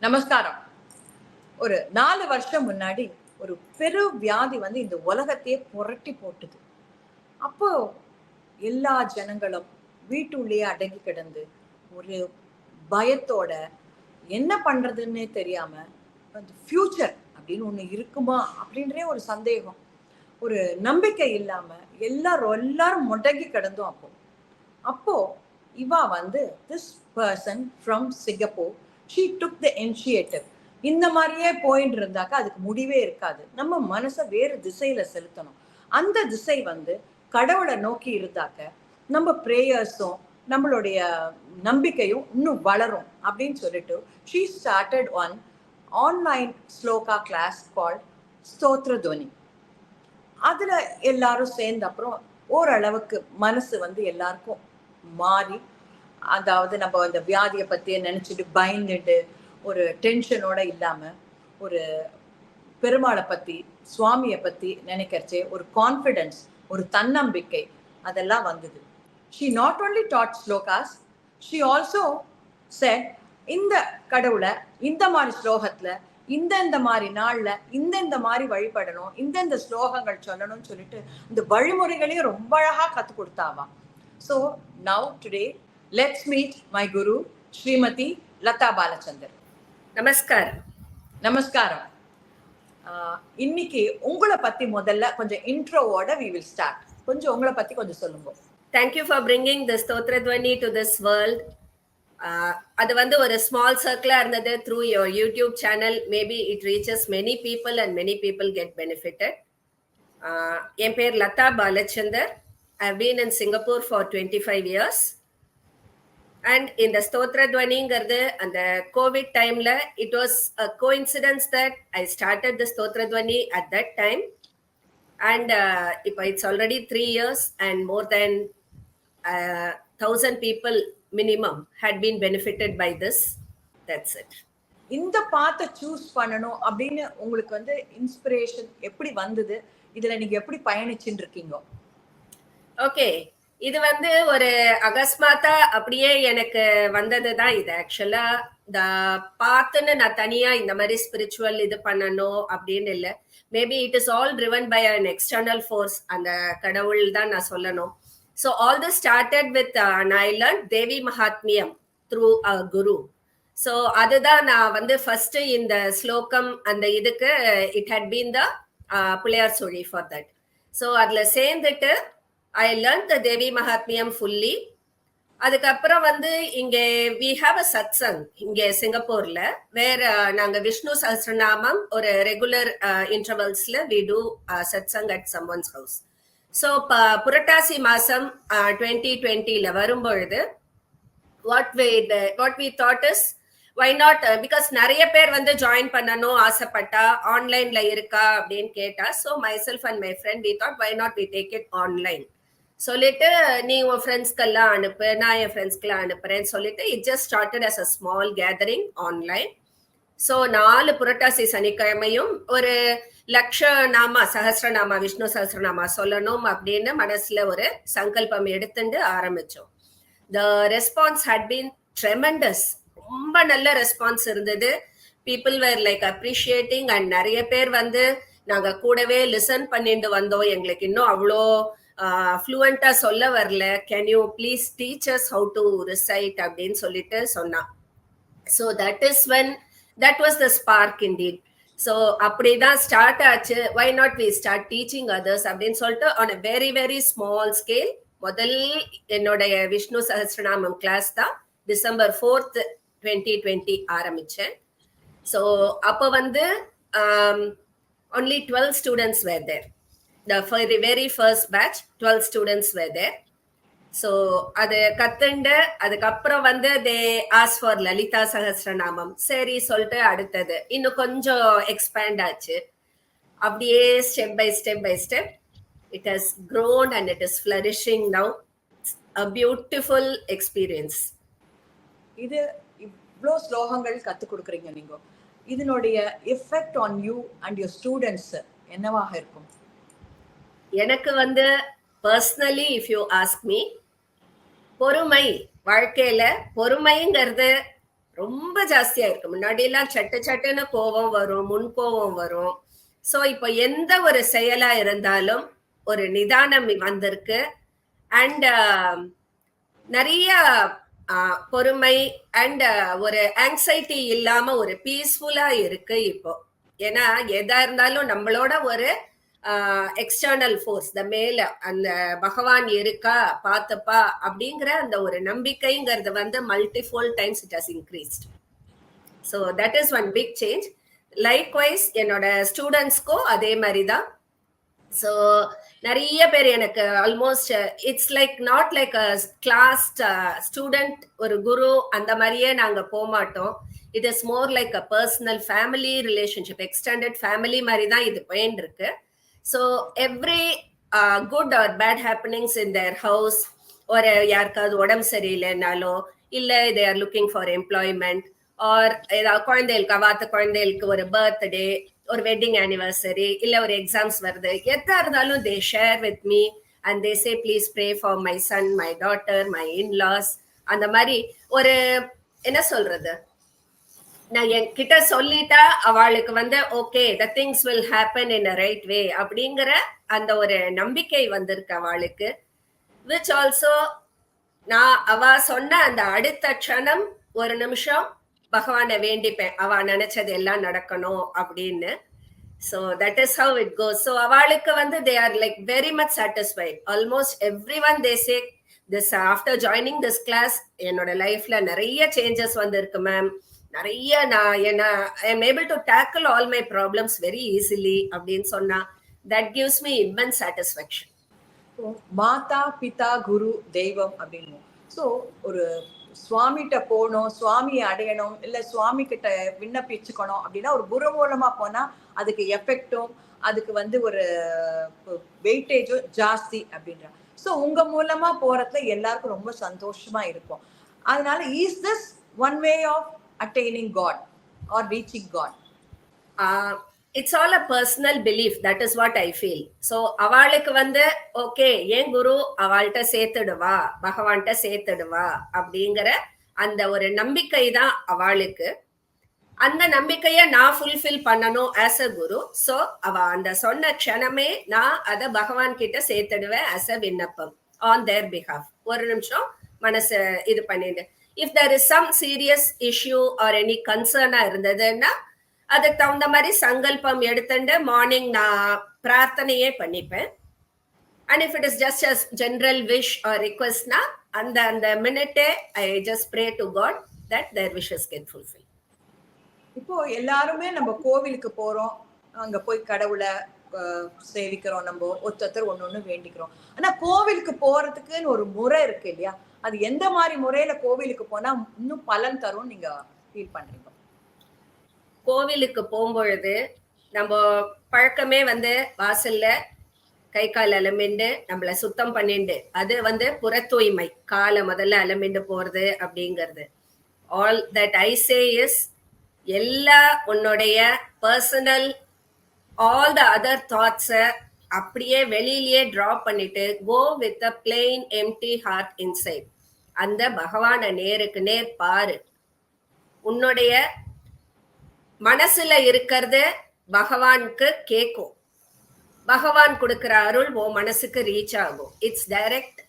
நமஸ்காரம். ஒரு 4 வருஷம் முன்னாடி ஒரு பெரு வியாதி வந்து இந்த உலகத்தையே புரட்டி போட்டுது. அப்போ எல்லா ஜனங்களும் வீட்டுள்ளேயே அடங்கி கிடந்து ஒரு பயத்தோட என்ன பண்றதுன்னே தெரியாம ஃபியூச்சர் அப்படின்னு ஒண்ணு இருக்குமா அப்படின்றே ஒரு சந்தேகம், ஒரு நம்பிக்கை இல்லாம எல்லாரும் முடங்கி கிடந்தோம். அப்போ இவா வந்து this person from Singapore, she took the initiative. இந்த மாதிரியே போயிட்டு இருந்தாக்கா அதுக்கு முடிவே இருக்காது. நம்ம மனசை வேறு திசையில செலுத்தணும். அந்த திசை வந்து கடவுளை நோக்கி இருந்தாக்க நம்ம பிரேயர்ஸும் நம்மளுடைய நம்பிக்கையும் இன்னும் வளரும் அப்படின்னு சொல்லிட்டு she started one online shloka class called Stotra Dhwani. அதுல எல்லாரும் சேர்ந்த அப்புறம் ஓரளவுக்கு மனசு வந்து எல்லாருக்கும் மாறி, அதாவது நம்ம அந்த வியாதியை பத்தியே நினைச்சிட்டு பயந்துட்டு ஒரு டென்ஷனோட இல்லாம ஒரு பெருமாளை பத்தி சுவாமியை பத்தி நினைக்கிறச்சே ஒரு கான்ஃபிடன்ஸ், ஒரு தன்னம்பிக்கை அதெல்லாம் வந்தது. She not only dot slokas, she also said இந்த கடவுளை இந்த மாதிரி ஸ்லோகத்துல இந்த மாதிரி நாள்ல இந்த மாதிரி வழிபடணும், இந்த ஸ்லோகங்கள் சொல்லணும்னு சொல்லிட்டு இந்த வழிமுறைகளையும் ரொம்ப அழகா கத்து கொடுத்தாவா. So now today let's meet my guru Srimati Lata Balachandar. நமஸ்காரம். நமஸ்காரம். இன்னைக்கு உங்களை பத்தி முதல்ல கொஞ்சம் இன்ட்ரோவோட we will start. கொஞ்சம் உங்களை பத்தி கொஞ்சம் சொல்லுங்க. Thank you for bringing the Stotra Dwani to this world. அது வந்து ஒரு ஸ்மால் சர்க்கிளா இருந்தது. Through your YouTube channel maybe it reaches many people and many people get benefited. என் பேர் Latha Balachander. I've been in Singapore for 25 years. And in the Stotra Dwaniங்கிறது அந்த Covid டைம்ல it was a coincidence that I started the Stotra Dwani at that time. And இப்போ it's already 3 years and more than 1,000 people minimum had been benefited by this. That's it. இந்த பாத்தை choose பண்ணணும் அப்படின்னு உங்களுக்கு வந்து inspiration எப்படி வந்தது? இதுல நீங்க எப்படி பயணிச்சுட்டு இருக்கீங்க? ஓகே, இது வந்து ஒரு அகஸ்மாத்தா அப்படியே எனக்கு வந்ததுதான். இது ஆக்சுவலா இந்த பாத்துன்னு நான் தனியா இந்த மாதிரி ஸ்பிரிச்சுவல் இது பண்ணணும் அப்படின்னு இல்லை. Maybe it is all driven by an external force, அந்த கடவுள் தான் நான் சொல்லணும். So all this started with I learned Devi Mahatmyam through a guru. So அதுதான் நான் வந்து ஃபர்ஸ்ட் இந்த ஸ்லோகம் அந்த இதுக்கு it had been the புலையார் சுழி for that. So அதுல சேர்ந்துட்டு I learned the Devi Mahatmyam fully. அதுக்கப்புறம் வந்து இங்கே we have a satsang இங்கே சிங்கப்பூர்ல, வேற நாங்க விஷ்ணு சஹஸ்ரநாமம் ஒரு ரெகுலர் இன்டர்வல்ஸ்ல we do satsang at someone's house. So புரட்டாசி மாசம் 2020ல வரும்பொழுது what we thought is why not, because நிறைய பேர் வந்து ஜாயின் பண்ணணும் ஆசைப்பட்டா, ஆன்லைன்ல இருக்கா அப்படின்னு கேட்டா, so myself and my friend we thought why not we take it online சொல்லிட்டு, நீ உன் ஃப்ரெண்ட்ஸ்க்கெல்லாம் அனுப்பு, நான் என் ஃப்ரெண்ட்ஸ்க்கெல்லாம் அனுப்புறேன்னு சொல்லிட்டு it just started as a small gathering online. So 4 புரட்டாசி சனிக்கிழமையும் ஒரு லக்ஷநாமா சஹஸ்ரநாமா விஷ்ணு சஹஸ்ரநாமா சொல்லணும் அப்படின்னு மனசுல ஒரு சங்கல்பம் எடுத்துட்டு ஆரம்பிச்சோம். The response hut been tremendous. ரொம்ப நல்ல ரெஸ்பான்ஸ் இருந்தது. People were like appreciating and நிறைய பேர் வந்து நாங்க கூடவே லிசன் பண்ணிட்டு வந்தோம், எங்களுக்கு இன்னும் அவ்வளோ ஃப்ளூவெண்டா சொல்ல வரல, can you please teach us how to recite அப்படின்னு சொல்லிட்டு சொன்னான். So that was the spark indeed. So அப்படிதான் ஸ்டார்ட் ஆச்சு. Why not we start teaching others அப்படின்னு சொல்லிட்டு on a very very small scale முதல் என்னுடைய விஷ்ணு சஹஸ்ரநாமம் கிளாஸ் தான் December 4th 2020 ஆரம்பிச்சேன். ஸோ அப்போ வந்து only 12 students were there. The very first batch 12 students were there. So அது கத்துண்டு அதுக்கப்புறம் வந்து they ask for Lalitha Sahasranamam. சரி சொல்லிட்டு அடுத்தது இன்னும் கொஞ்சம் எக்ஸ்பேண்ட் ஆச்சு. அப்படியே step by step it has grown and it is flourishing now. A beautiful experience. இது இவ்வளோ ஸ்லோகங்கள் கத்து கொடுக்குறீங்க நீங்க, இதனுடைய effect on you and your students என்னவாக இருக்கும்? எனக்கு வந்து personally if you ask me, பொறுமை, வாழ்க்கையில பொறுமைங்கிறது ரொம்ப ஜாஸ்தியா இருக்கு. முன்னாடி எல்லாம் சட்டு சட்டுன்னு கோவம் வரும், முன் கோவம் வரும். சோ இப்போ எந்த ஒரு செயலா இருந்தாலும் ஒரு நிதானம் வந்திருக்கு. அண்ட் நிறைய பொறுமை அண்ட் ஒரு ஆங்ஸைட்டி இல்லாம ஒரு பீஸ்ஃபுல்லா இருக்கு இப்போ. ஏன்னா எதா இருந்தாலும் நம்மளோட ஒரு எக்ஸ்டர்னல் ஃபோர்ஸ் த மேல அந்த பகவான் இருக்கா பாத்துப்பா அப்படிங்கிற அந்த ஒரு நம்பிக்கைங்கிறது வந்து multifold times it has increased. So that is one big change. Likewise என்னோட ஸ்டூடெண்ட்ஸ்க்கும் அதே மாதிரி தான். ஸோ நிறைய பேர் எனக்கு almost it's like not like a class student ஒரு குரு அந்த மாதிரியே நாங்க போக மாட்டோம். It is more like a personal family relationship, extended family மாதிரி தான் இது போயின்னு இருக்கு. So every good or bad happenings in their house, ஒரு யாருக்காவது உடம்பு சரியில்லைனாலோ இல்லை they are looking for employment R ஏதாவது குழந்தைகளுக்கு அவாத்த குழந்தைகளுக்கு ஒரு பர்த்டே, ஒரு வெட்டிங் ஆனிவர்சரி, இல்ல ஒரு எக்ஸாம்ஸ் வருது, எதா இருந்தாலும் they share with me and they say please pray for my son, my daughter, my in-laws. அந்த மாதிரி ஒரு என்ன சொல்றது, நான் என்கிட்ட சொல்லிட்டா அவளுக்கு வந்து okay the things will happen in a right way அப்படிங்கிற அந்த ஒரு நம்பிக்கை வந்திருக்கு அவளுக்கு. விச் ஆல்சோ நான் அவ சொன்ன அந்த அடுத்த க்ஷணம் ஒரு நிமிஷம் பகவானை வேண்டிப்பேன் அவ நினைச்சது எல்லாம் நடக்கணும் அப்படின்னு. So that is how it goes. So அவளுக்கு வந்து they are like very much satisfied. Almost everyone they say this after joining this class என்னோட லைஃப்ல நிறைய சேஞ்சஸ் வந்திருக்கு மேம், நிறைய நான் என்ன I am able to tackle all my problems very easily அப்படின்னு சொன்னா that gives me immense satisfaction. மாதா பிதா குரு தெய்வம் அப்படின்னு. ஸோ ஒரு சுவாமிகிட்ட போகணும், சுவாமியை அடையணும், இல்லை சுவாமி கிட்ட விண்ணப்பிச்சுக்கணும் அப்படின்னா ஒரு குரு மூலமா போனா அதுக்கு எஃபெக்டும் அதுக்கு வந்து ஒரு வெயிட்டேஜும் ஜாஸ்தி அப்படின்ற. ஸோ உங்க மூலமா போறதுல எல்லாருக்கும் ரொம்ப சந்தோஷமா இருக்கும். அதனால is this one way of attaining God or reaching God? It's all a personal belief, that is what I feel. So அவளுக்கு வந்து ஓகே என் குரு அவள்கிட்ட சேர்த்துடுவா, பகவான்கிட்ட சேர்த்துடுவா அப்படிங்கிற அந்த ஒரு நம்பிக்கை தான் அவளுக்கு. அந்த நம்பிக்கையை நான் ஃபுல்ஃபில் பண்ணணும் ஆஸ் அ குரு. ஸோ அவ அந்த சொன்ன க்ஷணமே நான் அதை பகவான் கிட்ட சேர்த்துடுவேன் ஆஸ் அ விண்ணப்பம் ஆன் தேர் பிஹாஃப். ஒரு நிமிஷம் மனசு இது பண்ணிட்டு if there is some serious issue or any கன்சர்னா இருந்ததுன்னா அதுக்கு தகுந்த மாதிரி சங்கல்பம் எடுத்துட்டு மார்னிங் நான் பிரார்த்தனையே பண்ணிப்பேன். And if it is just a general wish or ரிக்வெஸ்ட்னா அந்த அந்த மினிட்டே I just pray to God that their wishes get fulfil. இப்போ எல்லாருமே நம்ம கோவிலுக்கு போறோம், அங்க போய் கடவுளை சேவிக்கிறோம், நம்ம ஒருத்தர் ஒண்ணு வேண்டிக்கிறோம். ஆனா கோவிலுக்கு போறதுக்குன்னு ஒரு முறை இருக்கு இல்லையா? அது எந்த மாதிரி முறையில கோவிலுக்கு போனா இன்னும் பலன் தரும் நீங்க ஃபீல் பண்றீங்க? கோவிலுக்கு போகும்பொழுது நம்ம பழக்கமே வந்து வாசல்ல கை கால் அலமிண்டு நம்மள சுத்தம் பண்ணிண்டு, அது வந்து புற தூய்மை, காலை முதல்ல அலமிண்டு போறது அப்படிங்கிறது. All that I say is எல்லா உன்னுடைய பர்சனல் ஆல் த அதர் தாட்ஸை அப்படியே வெளியிலேயே ட்ராப் பண்ணிட்டு go with a plain empty heart inside. அந்த பகவானை நேருக்கு நேர் பாரு. உன்னுடைய மனசுல இருக்கிறது பகவானுக்கு கேட்கும், பகவான் கொடுக்கிற அருள் உன் மனசுக்கு ரீச் ஆகும். It's direct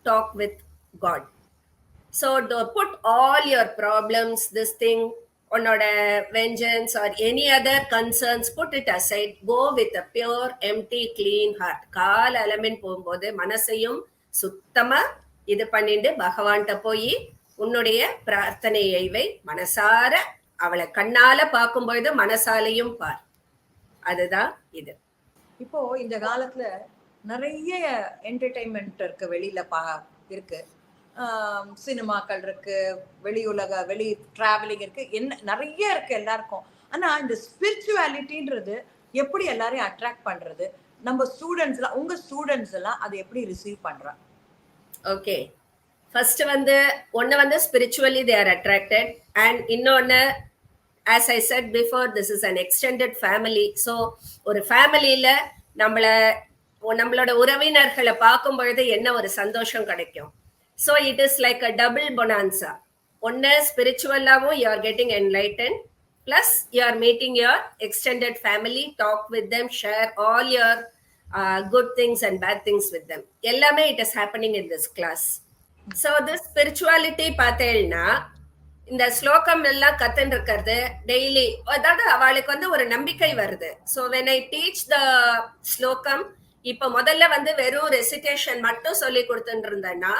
talk with God. So put all your problems, this thing, உன்னோட vengeance or any other concerns, put it aside, go with a pure empty clean heart. கால் அலமின் போகும்போது மனசையும் சுத்தமா இது பண்ணிட்டு பகவான்கிட்ட போய் உன்னுடைய பிரார்த்தனையை வை. மனசார அவளை கண்ணால பார்க்கும் பொழுது மனசாலையும் பார். அதுதான் இது. இப்போ இந்த காலத்துல நிறைய என்டர்டைன்மெண்ட் இருக்கு, வெளியில இருக்கு, சினிமாக்கள் இருக்கு, வெளி டிராவலிங் இருக்கு, என்ன நிறைய இருக்கு எல்லாருக்கும். ஆனா இந்த ஸ்பிரிச்சுவாலிட்டின்றது எப்படி எல்லாரையும் அட்ராக்ட் பண்றது? நம்ம ஸ்டூடெண்ட்ஸ் எல்லாம், உங்க ஸ்டூடெண்ட்ஸ் எல்லாம் அதை எப்படி ரிசீவ் பண்றா? ஓகே, ஃபர்ஸ்ட் வந்து ஒன்னு வந்து spiritually they are attracted and இன்னொன்னு as I said before this is an extended family. so ஒரு ஃபேமிலியில நம்மளோட உறவினர்களை பார்க்கும் பொழுது என்ன ஒரு சந்தோஷம் கிடைக்கும். so it is like a double bonanza. ஒன்னு ஸ்பிரிச்சுவலாவும் you are getting enlighten, plus you are meeting your extended family, talk with them, share all your good things and bad things with them. எல்லாமே it is happening in this class. So this spirituality பார்த்தேன்னா இந்த ஸ்லோகம் எல்லாம் கத்துன்னு இருக்கிறது daily, அதாவது அவளுக்கு வந்து ஒரு நம்பிக்கை வருது. So when I teach the ஸ்லோகம், இப்ப முதல்ல வந்து வெறும் ரெசிடேஷன் மட்டும் சொல்லி கொடுத்துட்டு இருந்தேன்னா,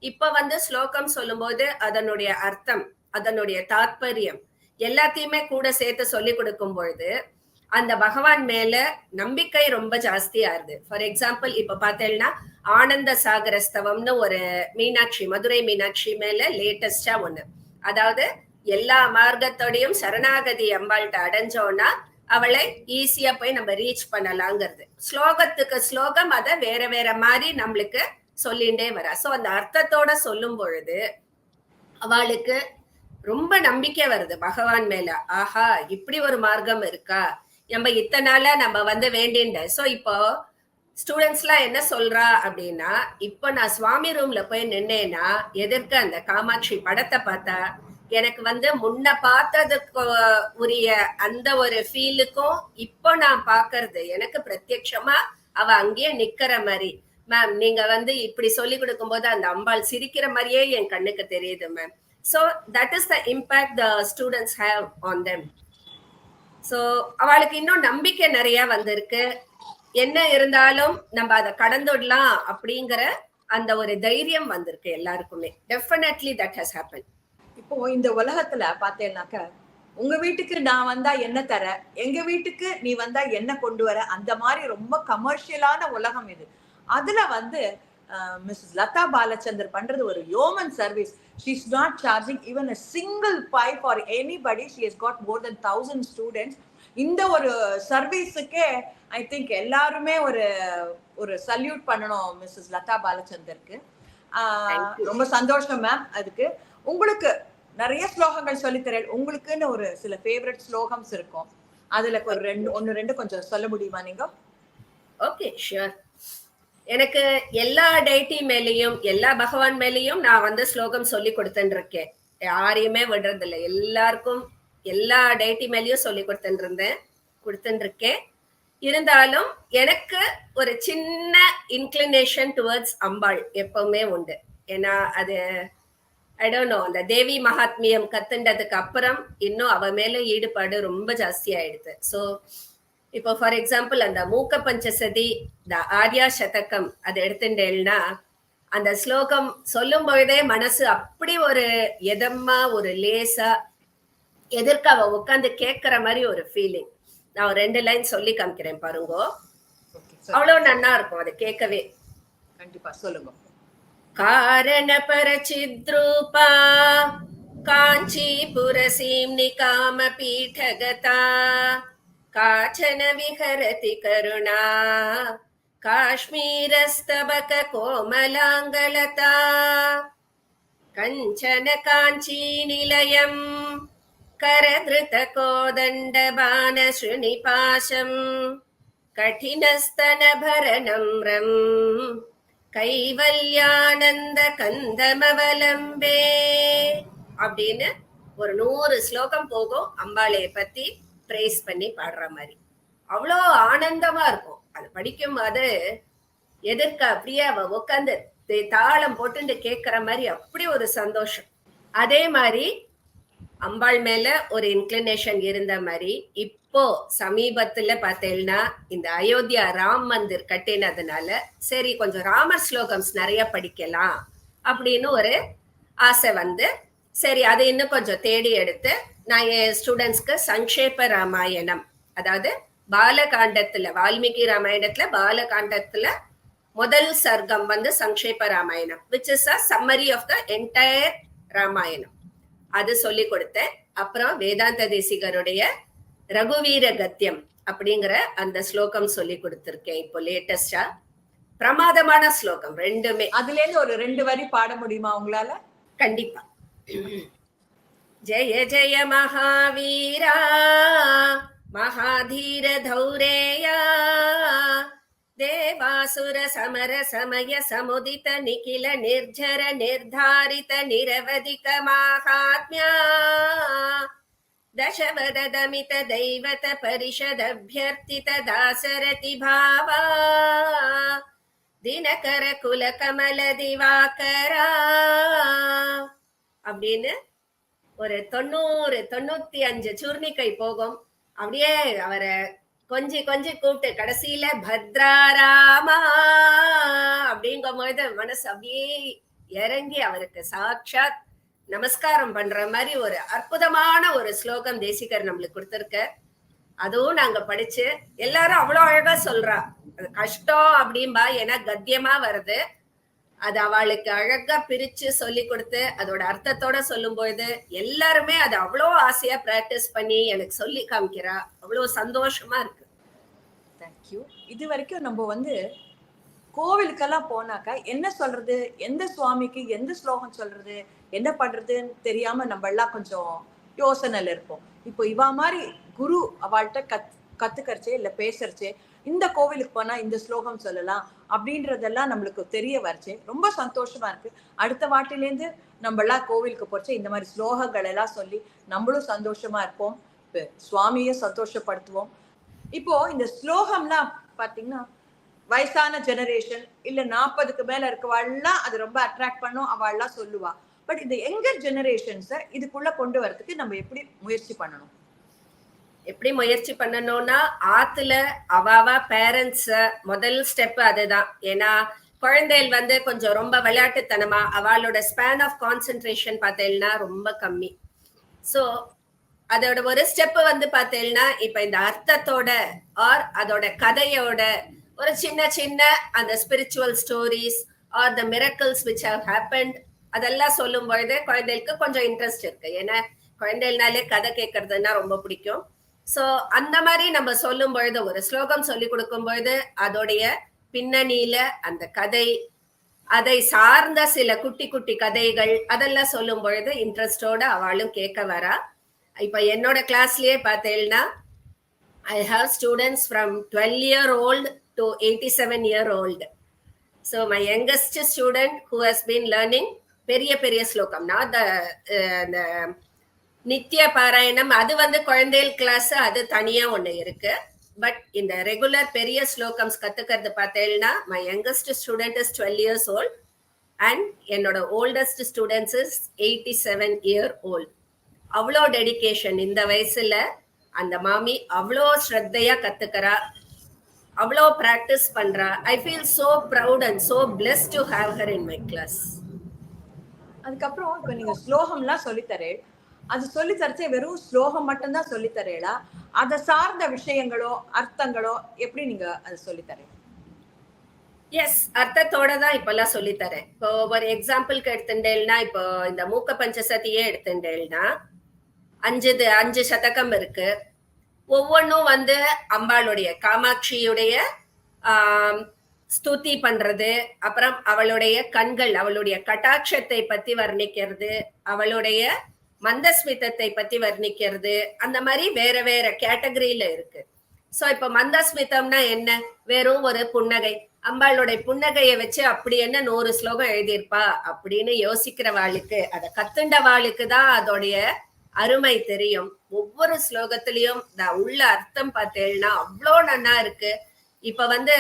இப்ப வந்து ஸ்லோகம் சொல்லும்போது அதனுடைய அர்த்தம், அதனுடைய தாத்பரியம் எல்லாத்தையுமே கூட சேர்த்து சொல்லி கொடுக்கும் பொழுது அந்த பகவான் மேல நம்பிக்கை ரொம்ப ஜாஸ்தியா இருது. ஃபார் எக்ஸாம்பிள் இப்ப பார்த்தேன்னா ஆனந்த சாகரஸ்தவம்னு ஒரு மீனாட்சி, மதுரை மீனாட்சி மேல லேட்டஸ்டா ஒண்ணு, அதாவது எல்லா மார்க்கத்தோடையும் சரணாகதி அம்பாள்கிட்ட அடைஞ்சோன்னா அவளை ஈஸியா போய் நம்ம ரீச் பண்ணலாங்கிறது. ஸ்லோகத்துக்கு ஸ்லோகம் அதை வேற வேற மாதிரி நம்மளுக்கு சொல்லிண்டே வர. சோ அந்த அர்த்தத்தோட சொல்லும் பொழுது அவளுக்கு ரொம்ப நம்பிக்கை வருது பகவான் மேல. ஆஹா, இப்படி ஒரு மார்க்கம் இருக்கா, நம்ம இத்தனை நாளா நம்ம வந்து வேண்டின்ற. சோ இப்போ ஸ்டூடெண்ட்ஸ் எல்லாம் என்ன சொல்றா அப்படின்னா, இப்ப நான் சுவாமி ரூம்ல போய் நின்னேன்னா எதிர்க்க அந்த காமாட்சி படத்தை பார்த்தா எனக்கு வந்து முன்ன பார்த்ததுக்கு உரிய அந்த ஒரு ஃபீலுக்கும் இப்போ நான் பாக்குறது எனக்கு பிரத்யட்சமா அவ அங்கேயே நிக்கிற மாதிரி. மேம் நீங்க வந்து இப்படி சொல்லி கொடுக்கும் போது அந்த அம்பாள் சிரிக்கிற மாதிரியே என் கண்ணுக்கு தெரியுது ma'am. So that is the impact the students have on them. So அவளுக்கு இன்னும் நம்பிக்கை நிறைய வந்திருக்கு. என்ன இருந்தாலும் நம்ம அதை கடந்துடலாம் அப்படிங்கிற அந்த ஒரு தைரியம் வந்திருக்கு எல்லாருக்குமே. Definitely that has happened. இப்போ இந்த உலகத்துல பார்த்தேன்னாக்க, உங்க வீட்டுக்கு நான் வந்தா என்ன தர, எங்க வீட்டுக்கு நீ வந்தா என்ன கொண்டு வர, அந்த மாதிரி ரொம்ப கமர்ஷியலான உலகம் இது. அதுல வந்து மிஸ்ஸஸ் லதா பாலச்சந்தர் பண்றது ஒரு yeoman service. She is not charging even a single pie for anybody. She has got more than 1000 students. இந்த ஒரு சர்வீஸுக்கே ஐ திங்க் எல்லாருமே ஒரு ஒரு சல்யூட் பண்ணணும் மிஸ்ஸஸ் லதா பாலச்சந்தருக்கு. ரொம்ப சந்தோஷம் மேம். அதுக்கு உங்களுக்கு நிறைய ஸ்லோகங்கள் சொல்லித்தரேன். உங்களுக்குன்னு ஒரு சில ஃபேவரட் ஸ்லோகம்ஸ் இருக்கும், அதுல ஒரு ஒன்னு ரெண்டு கொஞ்சம் சொல்ல முடியுமா நீங்க? Okay, sure. எனக்கு எல்லா டைட்டி மேலேயும் எல்லா பகவான் மேலேயும் நான் வந்து ஸ்லோகம் சொல்லி கொடுத்துட்டு இருக்கேன். யாரையுமே விடுறது இல்லை, எல்லாருக்கும் எல்லா டைட்டி மேலேயும் சொல்லி கொடுத்துட்டு இருக்கேன். இருந்தாலும் எனக்கு ஒரு சின்ன இன்க்ளினேஷன் டுவர்ட்ஸ் அம்பாள் எப்பவுமே உண்டு. ஏன்னா அது ஐ டோன்ட் நோ, அந்த தேவி மகாத்மியம் கத்துண்டதுக்கு அப்புறம் இன்னும் அவ மேல ஈடுபாடு ரொம்ப ஜாஸ்தி ஆயிடுது. ஸோ இப்போ ஃபார் எக்ஸாம்பிள் அந்த மூக்க பஞ்சசதி, இந்த ஆர்யா சதகம் அது எடுத்துட்டேன்னா அந்த ஸ்லோகம் சொல்லும் பொழுதே மனசு அப்படி ஒரு எதமா ஒரு லேசா எதிர்க்க அவ உட்காந்து கேட்கிற மாதிரி ஒரு ஃபீலிங். நான் ஒரு 2 லைன் சொல்லி காமிக்கிறேன் பாருங்க, அவ்வளவு நன்னா இருக்கும் அது கேட்கவே. கண்டிப்பா சொல்லுங்க. காரண பரசித்ரூபா காஞ்சிபுரசீம்னி காம பீఠகதா காச்சன விஹரதி கருணா காஷ்மீரஸ்தபக கோமலாங்கலதா கஞ்சன காஞ்சி நிலையம் கரத்ருத கோதண்ட பான ஸ்ருணிபாசம் கடினஸ்தனபரணம்ரம் கைவல்யானந்த கந்தமவலம்பே அப்படின்னு ஒரு 100 ஸ்லோகம் போகும் அம்பாளைய பத்தி பிரைஸ் பண்ணி பாடுற மாதிரி. அவ்வளோ ஆனந்தமா இருக்கும் அது படிக்கும் போது. எதிர்க்க அப்படியே அவ உட்காந்து தாளம் போட்டு கேட்கிற மாதிரி அப்படி ஒரு சந்தோஷம். அதே மாதிரி அம்பாள் மேல ஒரு இன்க்ளினேஷன் இருந்த மாதிரி இப்போ சமீபத்துல பார்த்தேன்னா இந்த அயோத்தியா ராம் மந்திர் கட்டினதுனால சரி கொஞ்சம் ராமர் ஸ்லோகம்ஸ் நிறைய படிக்கலாம் அப்படின்னு ஒரு ஆசை வந்து, சரி அதை இன்னும் கொஞ்சம் தேடி எடுத்து நான் என் ஸ்டூடெண்ட்ஸ்க்கு சங்கேப ராமாயணம், அதாவது பாலகாண்டத்துல வால்மீகி ராமாயணத்துல பாலகாண்டத்துல முதல் சர்க்கம் வந்து Sankshepa Ramayanam, which is a summary of the entire Ramayanam, அது சொல்லி கொடுத்தேன். அப்புறம் வேதாந்த தேசிகருடைய ரகுவீர கத்தியம் அப்படிங்கிற அந்த ஸ்லோகம் சொல்லி கொடுத்திருக்கேன் இப்போ லேட்டஸ்டா. பிரமாதமான ஸ்லோகம் ரெண்டுமே. அதுல இருந்து ஒரு 2 வரி பாட முடியுமா உங்களால? கண்டிப்பா. ஜெய ஜெய மகாவீரா மகாதீர தௌரேயா தேவாசுர சுர சமர சமய சமுதித நிகில நிர்ஜர நிர்தாரித நிரவதிக மாகாத்ம்யா दशवदमित दैवत परिषदभ्यर्थित दासरति भावा दिनकर कुल कमल दिवाकरा அப்படின்னு ஒரு 95 சூர்ணிகை போகும். அப்படியே அவரை கொஞ்சி கொஞ்சி கூப்பிட்டு கடைசியில பத்ராராமா அப்படிங்கும் பொழுது மனசு அப்படியே இறங்கி அவருக்கு சாட்சாத் நமஸ்காரம் பண்ற மாதிரி ஒரு அற்புதமான ஒரு ஸ்லோகம் தேசிகர் நம்மளுக்கு கொடுத்திருக்க. அதுவும் நாங்க படிச்சு எல்லாரும் அவ்வளவு அழகா சொல்றா. அது கஷ்டம் அப்படின்பா, ஏன்னா கத்தியமா வருது. அது அவளுக்கு அழகா பிரிச்சு சொல்லி கொடுத்து அதோட அர்த்தத்தோட சொல்லும் பொழுது எல்லாருமே அதை அவ்வளோ ஆசையா பிராக்டிஸ் பண்ணி எனக்கு சொல்லி காமிக்கிறா. அவ்வளவு சந்தோஷமா இருக்கு. தேங்க்யூ. இது வரைக்கும் நம்ம வந்து கோவிலுக்கெல்லாம் போனாக்கா என்ன சொல்றது, எந்த சுவாமிக்கு எந்த ஸ்லோகம் சொல்றது, என்ன பண்றதுன்னு தெரியாம நம்ம எல்லாம் கொஞ்சம் யோசனையில இருப்போம். இப்போ இவா மாதிரி குரு அவள்கிட்ட கத்துக்கறச்சே இல்ல பேசுறச்சே இந்த கோவிலுக்கு போனா இந்த ஸ்லோகம் சொல்லலாம் அப்படின்றதெல்லாம் நம்மளுக்கு தெரிய வரச்சே ரொம்ப சந்தோஷமா இருக்கு. அடுத்த வாட்டிலேருந்து நம்ம எல்லாம் கோவிலுக்கு போச்சே இந்த மாதிரி ஸ்லோகங்கள் எல்லாம் சொல்லி நம்மளும் சந்தோஷமா இருப்போம், சுவாமியை சந்தோஷப்படுத்துவோம். இப்போ இந்த ஸ்லோகம்லாம் பாத்தீங்கன்னா வயசான ஜெனரேஷன் இல்ல 40க்கு மேல இருக்கவாள்லாம் அது ரொம்ப அட்ராக்ட் பண்ணும், அவள்லாம் சொல்லுவா. பட் இந்த யங்கர் ஜெனரேஷன்ஸை இதுக்குள்ள கொண்டு வரதுக்கு நம்ம எப்படி முயற்சி பண்ணணும்? எப்படி முயற்சி பண்ணணும்னா ஆத்துல அவாவா பேரண்ட்ஸ் முதல் ஸ்டெப் அதுதான். ஏன்னா குழந்தைகள் வந்து கொஞ்சம் ரொம்ப விளையாட்டுத்தனமா அவளோட ஸ்பேன் ஆஃப் கான்சென்ட்ரேஷன் பார்த்தேன்னா ரொம்ப கம்மி. ஸோ அதோட ஒரு ஸ்டெப் வந்து பார்த்தேன்னா இப்ப இந்த அர்த்தத்தோட ஆர் அதோட கதையோட ஒரு சின்ன சின்ன அந்த spiritual stories or the miracles which have happened அதெல்லாம் சொல்லும் பொழுது குழந்தைகளுக்கு கொஞ்சம் இன்ட்ரெஸ்ட் இருக்கு. ஏன்னா குழந்தைகள்னாலே கதை கேட்கறதுன்னா ரொம்ப பிடிக்கும். ஸோ அந்த மாதிரி நம்ம சொல்லும் பொழுது ஒரு ஸ்லோகம் சொல்லி கொடுக்கும் பொழுது அதோடைய பின்னணியில அந்த கதை, அதை சார்ந்த சில குட்டி குட்டி கதைகள் அதெல்லாம் சொல்லும் பொழுது இன்ட்ரெஸ்டோட அவளும் கேட்க வரா. இப்ப என்னோட கிளாஸ்லயே பார்த்தேன்னா I have students from 12-year-old to 87-year-old. So my youngest student who has been learning பெரிய ஸ்லோகம், not the நித்திய பாராயணம், அது வந்து குழந்தைகள் கிளாஸ் அது தனியா ஒண்ணு இருக்கு. பட் இந்த ரெகுலர் பெரிய ஸ்லோகம்ஸ் கத்துக்கிறது பார்த்தேன்னா my youngest student is 12 years old and என்னோட oldest students is 87-year-old. அவ்வளோ டெடிகேஷன் இந்த வயசுல அந்த மாமி அவ்வளோ ஸ்ரத்தையா கத்துக்கிறா, அவ்வளோ பிராக்டிஸ் பண்றா. I feel so proud and so blessed to have her in my class. அதுக்கப்புறம் இப்ப நீங்க ஸ்லோகம்லாம் சொல்லித்தரே, அது சொல்லி தரச்சே வெறும் ஸ்லோகம் மட்டும்தான் சொல்லித்தரேளா, அதை சார்ந்த விஷயங்களோ அர்த்தங்களோ எப்படி நீங்க அதை சொல்லித்தரே? எஸ், அர்த்தத்தோட தான் இப்பெல்லாம் சொல்லித்தரேன். இப்போ ஒரு எக்ஸாம்பிளுக்கு எடுத்துட்டேன்னா இப்போ இந்த மூக்க பஞ்சசதியே எடுத்துட்டேன்னா 5 சதகம் இருக்கு. ஒவ்வொன்றும் வந்து அம்பாளுடைய காமாட்சியுடைய ஸ்துதி பண்றது, அப்புறம் அவளுடைய கண்கள் அவளுடைய கட்டாட்சத்தை பத்தி வர்ணிக்கிறது, அவளுடைய மந்தஸ்மிதத்தை பத்தி வர்ணிக்கிறது, அந்த மாதிரி வேற வேற கேட்டகரியில இருக்கு. சோ இப்ப மந்தஸ்மிதம்னா என்ன? வெறும் ஒரு புன்னகை, அம்பாளுடைய புன்னகையை வச்சு அப்படி என்ன 100 ஸ்லோகம் எழுதியிருப்பா அப்படின்னு யோசிக்கிறவாளுக்கு, அதை கத்துண்டவாளுக்கு தான் அதோடைய அருமை தெரியும். ஒவ்வொரு ஸ்லோகத்திலையும் உள்ள அர்த்தம் பார்த்தேன்னா அவ்வளோ நன்னா இருக்கு. இப்ப வந்து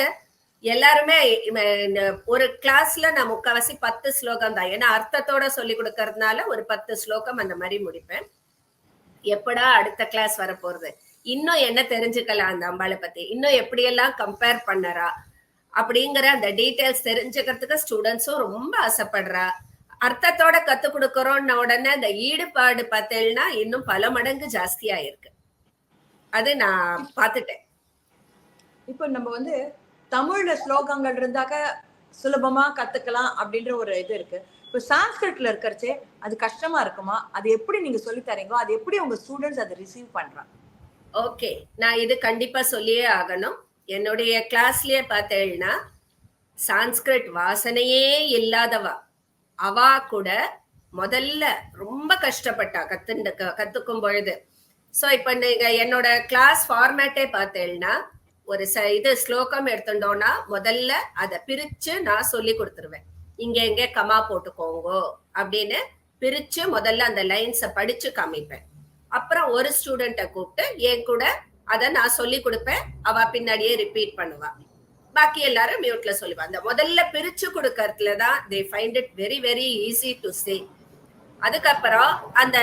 எல்லாருமே ஒரு கிளாஸ்ல நான் முக்காவாசி 10 ஸ்லோகம் தான், ஏன்னா அர்த்தத்தோட சொல்லி கொடுக்கறதுனால ஒரு 10 ஸ்லோகம் அந்த மாதிரி முடிப்பேன். எப்படா அடுத்த கிளாஸ் வரப்போறது, இன்னும் என்ன தெரிஞ்சுக்கலாம் அந்த அம்பாளை பத்தி, இன்னும் எப்படியெல்லாம் கம்பேர் பண்ணறா அப்படிங்கிற அந்த டீட்டெயில்ஸ் தெரிஞ்சுக்கிறதுக்கு ஸ்டூடெண்ட்ஸும் ரொம்ப ஆசைப்படுறா. அர்த்தத்தோட கத்து கொடுக்கறோம்னு உடனே அந்த ஈடுபாடு பார்த்தேன்னா இன்னும் பல மடங்கு ஜாஸ்தியா இருக்கு. அது நான் பார்த்துட்டேன். இப்போ நம்ம வந்து தமிழ்ல ஸ்லோகங்கள் இருந்தாக்க சுலபமா கத்துக்கலாம் அப்படின்ற ஒரு இது இருக்கு. இப்போ சான்ஸ்கிரிட்ல இருக்கிறச்சே அது கஷ்டமா இருக்குமா? அது எப்படி நீங்க சொல்லி தரீங்களோ அது எப்படி உங்க ஸ்டூடெண்ட்ஸ் அதை ரிசீவ் பண்றாங்க? ஓகே, நான் இது கண்டிப்பா சொல்லியே ஆகணும். என்னுடைய கிளாஸ்லயே பார்த்தேன்னா சான்ஸ்கிரிட் வாசனையே இல்லாதவா அவா கூட முதல்ல ரொம்ப கஷ்டப்பட்டா கத்துக்கும் பொழுது. ஸோ இப்ப நீங்க என்னோட கிளாஸ் ஃபார்மேட்டே பார்த்தேன்னா ஒரு இது ஸ்லோகம் எடுத்துட்டோம்னா முதல்ல அதை பிரிச்சு நான் சொல்லி கொடுத்துருவேன். இங்க எங்க கமா போட்டுக்கோங்க அப்படின்னு பிரிச்சு முதல்ல அந்த லைன்ஸை படிச்சு காமிப்பேன். அப்புறம் ஒரு ஸ்டூடெண்ட்டை கூப்பிட்டு என் கூட அதை நான் சொல்லி கொடுப்பேன். அவ பின்னாடியே ரிப்பீட் பண்ணுவா. பாக்கி எல்லாரும் மியூட்ல சொல்லுவா. அந்த முதல்ல பிரிச்சு கொடுக்கறதுலதான் they find it very very easy to say. அதுக்கப்புறம் அந்த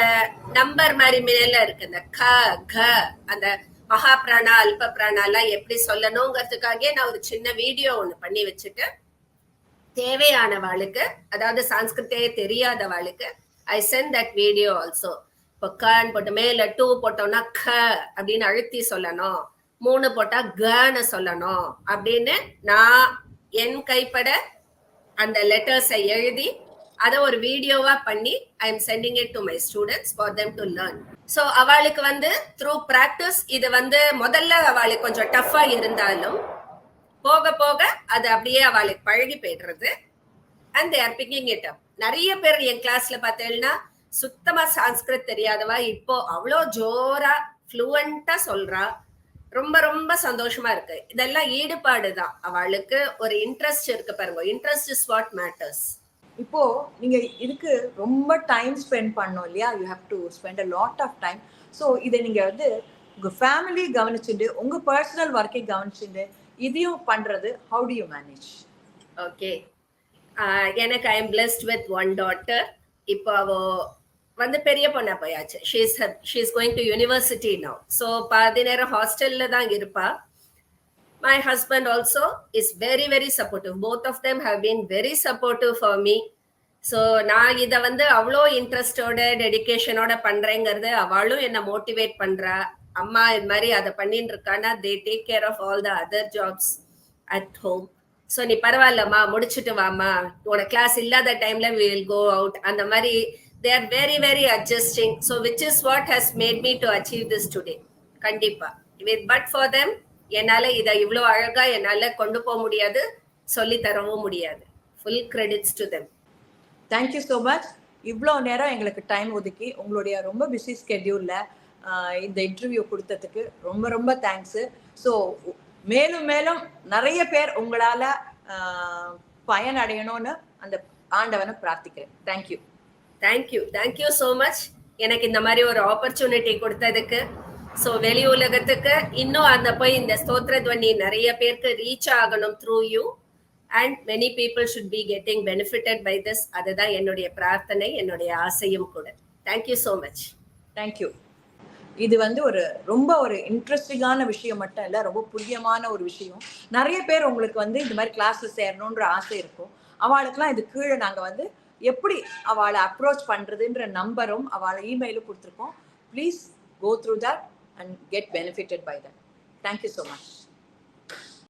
நம்பர் மாதிரி மேல இருக்கு இந்த க க அந்த மகா பிராணா அல்ப பிராணா எல்லாம் எப்படி சொல்லணுங்கிறதுக்காக நான் ஒரு சின்ன வீடியோ ஒண்ணு பண்ணி வச்சுட்டு தேவையானவாளுக்கு, அதாவது சான்ஸ்கிருத்தே தெரியாதவாளுக்கு I sent that video also. இப்போ கன்னு போட்டு மேல 2 போட்டோம்னா க அப்படின்னு அழுத்தி சொல்லணும், 3 போட்டா கன்னு சொல்லணும் அப்படின்னு நான் என் கைப்பட அந்த லெட்டர்ஸை எழுதி அதை ஒரு வீடியோவா பண்ணி I am sending it to my students for them to learn. So அவளுக்கு த்ரூ ப்ராக்டிஸ் இது முதல்ல அவளுக்கு கொஞ்சம் டஃபா இருந்தாலும் போக போக அது அப்படியே அவளுக்கு பழகி போயிடுறது. And they are picking it up. நிறைய பேர் என் கிளாஸ்ல பார்த்தேன்னா சுத்தமா சான்ஸ்கிருத் தெரியாதவா இப்போ அவ்வளோ ஜோரா ஃப்ளூவண்டா சொல்றா. ரொம்ப ரொம்ப சந்தோஷமா இருக்கு. இதெல்லாம் ஈடுபாடு தான். அவளுக்கு ஒரு இன்ட்ரெஸ்ட் இருக்கு பாருங்க. Interest is what matters. இப்போ நீங்க இதுக்கு ரொம்ப டைம் ஸ்பெண்ட் பண்ணோம் இல்லையா? You have to spend a lot of time. So இதை நீங்க உங்க ஃபேமிலி கவனிச்சுட்டு உங்க பர்சனல் ஒர்க்கை கவனிச்சுட்டு இதையும் பண்றது how do you manage? Okay, எனக்கு I am blessed with one daughter. இப்போ அவ பெரிய பொண்ணா போயாச்சு. She is going to university now. So பாதி நேரம் ஹாஸ்டல்ல தான் இருப்பா. My husband also is very very supportive. Both of them have been very supportive for me. So நான் இதை அவ்வளோ இன்ட்ரெஸ்டோட டெடிக்கேஷனோட பண்றேங்கிறது அவளும் என்ன மோட்டிவேட் பண்றா. அம்மா இது மாதிரி அதை பண்ணிட்டு இருக்கானா they take care of all the other jobs at home. So நீ பரவாயில்லம்மா முடிச்சுட்டு வாமா, உன கிளாஸ் இல்லாத டைம்ல we will go out. அந்த மாதிரி they are very very adjusting. So which is what has made me to achieve this today. கண்டிப்பா but for them என்னால இதை இவ்வளோ அழகா என்னால கொண்டு போக முடியாது, சொல்லி தரவும் முடியாது. Full credits to them. Thank you so much. இவ்வளோ நேரம் எங்களுக்கு டைம் ஒதுக்கி உங்களுடைய ரொம்ப பிஸி ஸ்கெட்யூல்ல இந்த இன்டர்வியூ கொடுத்ததுக்கு ரொம்ப ரொம்ப தேங்க்ஸு. ஸோ மேலும் மேலும் நிறைய பேர் உங்களால பயனடையணும்னு அந்த ஆண்டவனை பிரார்த்திக்கிறேன். Thank you thank you thank you so much எனக்கு இந்த மாதிரி ஒரு ஆப்பர்ச்சுனிட்டி கொடுத்ததுக்கு. ஸோ வெளி உலகத்துக்கு இன்னும் போய் இந்த ஸ்தோத்திர துவனி நிறைய பேருக்கு ரீச் ஆகணும் through you. And many people should be getting benefited by this. அதுதான் என்னுடைய பிரார்த்தனை, என்னுடைய ஆசையும் கூட. Thank you so much. தேங்க்யூ. இது ரொம்ப ஒரு இன்ட்ரெஸ்டிங்கான விஷயம் மட்டும் இல்லை, ரொம்ப புரியமான ஒரு விஷயம். நிறைய பேர் உங்களுக்கு இந்த மாதிரி கிளாஸில் சேரணுன்ற ஆசை இருக்கும். அவளுக்குலாம் இது கீழே நாங்கள் எப்படி அவளை அப்ரோச் பண்ணுறதுன்ற நம்பரும் அவளை இமெயிலும் கொடுத்துருக்கோம். Please go through that and get benefited by that. Thank you so much.